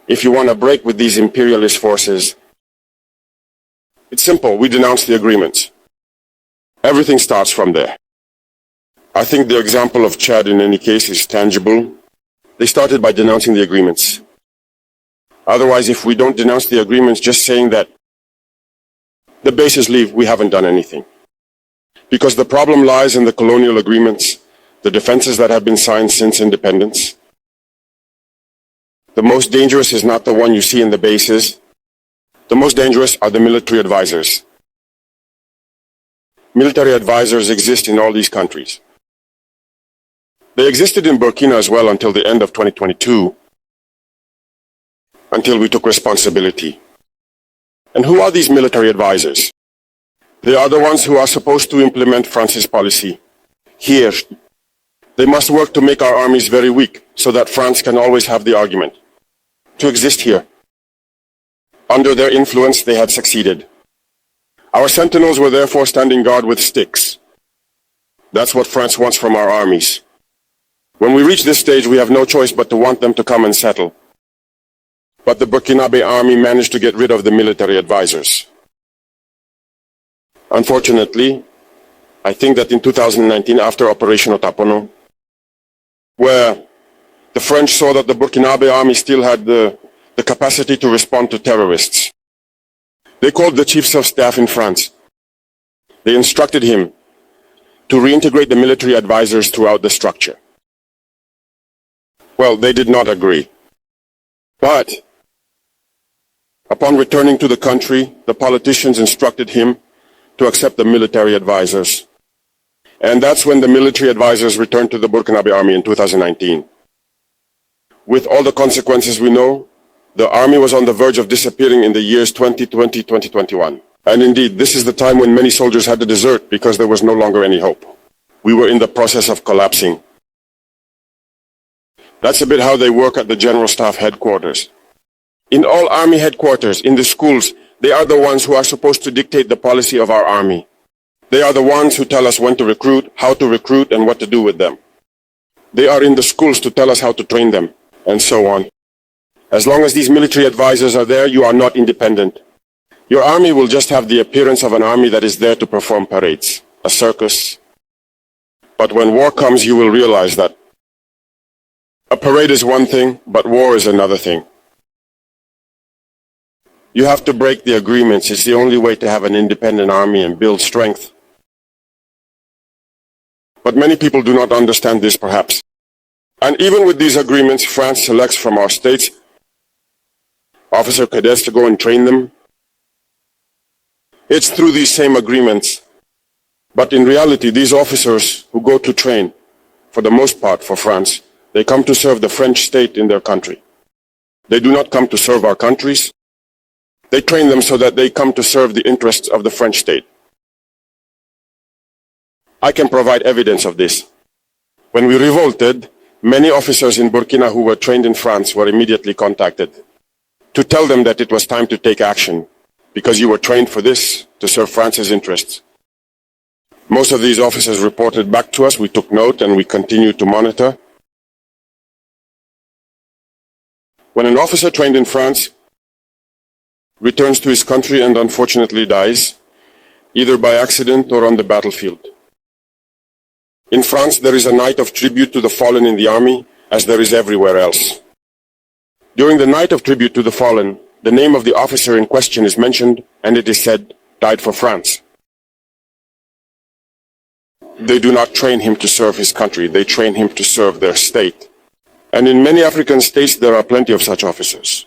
if you want to break with these imperialist forces, it's simple. We denounce the agreements. Everything starts from there. I think the example of Chad in any case is tangible. They started by denouncing the agreements. Otherwise, if we don't denounce the agreements, just saying that the bases leave, we haven't done anything. Because the problem lies in the colonial agreements, the defenses that have been signed since independence. The most dangerous is not the one you see in the bases. The most dangerous are the military advisors. Military advisors exist in all these countries. They existed in Burkina as well until the end of 2022, until we took responsibility. And who are these military advisors? They are the ones who are supposed to implement France's policy. Here, they must work to make our armies very weak, so that France can always have the argument to exist here. Under their influence, they had succeeded. Our sentinels were therefore standing guard with sticks. That's what France wants from our armies. When we reach this stage, we have no choice but to want them to come and settle. But the Burkinabe army managed to get rid of the military advisors. Unfortunately, I think that in 2019, after Operation Otapono, where the French saw that the Burkinabe army still had the capacity to respond to terrorists, they called the chiefs of staff in France. They instructed him to reintegrate the military advisors throughout the structure. Well, they did not agree. But upon returning to the country, the politicians instructed him to accept the military advisors. And that's when the military advisors returned to the Burkinabe army in 2019. With all the consequences we know, the army was on the verge of disappearing in the years 2020-2021. And indeed, this is the time when many soldiers had to desert because there was no longer any hope. We were in the process of collapsing. That's a bit how they work at the General Staff headquarters. In all army headquarters, in the schools, they are the ones who are supposed to dictate the policy of our army. They are the ones who tell us when to recruit, how to recruit, and what to do with them. They are in the schools to tell us how to train them, and so on. As long as these military advisors are there, you are not independent. Your army will just have the appearance of an army that is there to perform parades, a circus. But when war comes, you will realize that a parade is one thing, but war is another thing. You have to break the agreements. It's the only way to have an independent army and build strength. But many people do not understand this, perhaps. And even with these agreements, France selects from our states officer cadets to go and train them. It's through these same agreements. But in reality, these officers who go to train, for the most part for France, they come to serve the French state in their country. They do not come to serve our countries. They train them so that they come to serve the interests of the French state. I can provide evidence of this. When we revolted, many officers in Burkina who were trained in France were immediately contacted to tell them that it was time to take action because you were trained for this, to serve France's interests. Most of these officers reported back to us. We took note and we continued to monitor. When an officer trained in France returns to his country and unfortunately dies, either by accident or on the battlefield. In France, there is a night of tribute to the fallen in the army, as there is everywhere else. During the night of tribute to the fallen, the name of the officer in question is mentioned, and it is said, died for France. They do not train him to serve his country, they train him to serve their state. And in many African states, there are plenty of such officers.